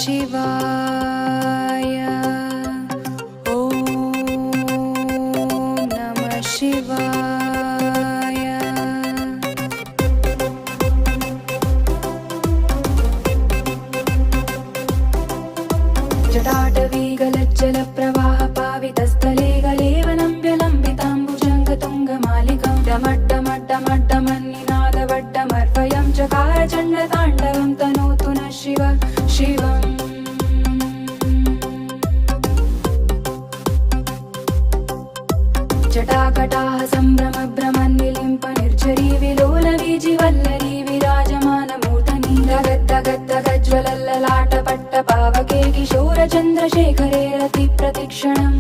शिवाय। ॐ नमः शिवाय। जटाटवीगलज्जलप्रवाह पावितस्थले गलेवनं व्यलम्बिताम्बुजङ्गतुङ्गमालिकं डमड्डमड्डमड्डमन्निनादवड्डमर्वयं चकार चण्डताण्डवं तनोतु नः शिवम्। जटाकटाः सम्भ्रमभ्रमन्निलिम्प निर्झरी विलोलवीजिवल्लरी विराजमानमूर्धनि धगद्धगद्धगज्ज्वलल्ललाटपट्टपावके किशोरचन्द्रशेखरे रतिप्रतिक्षणम्।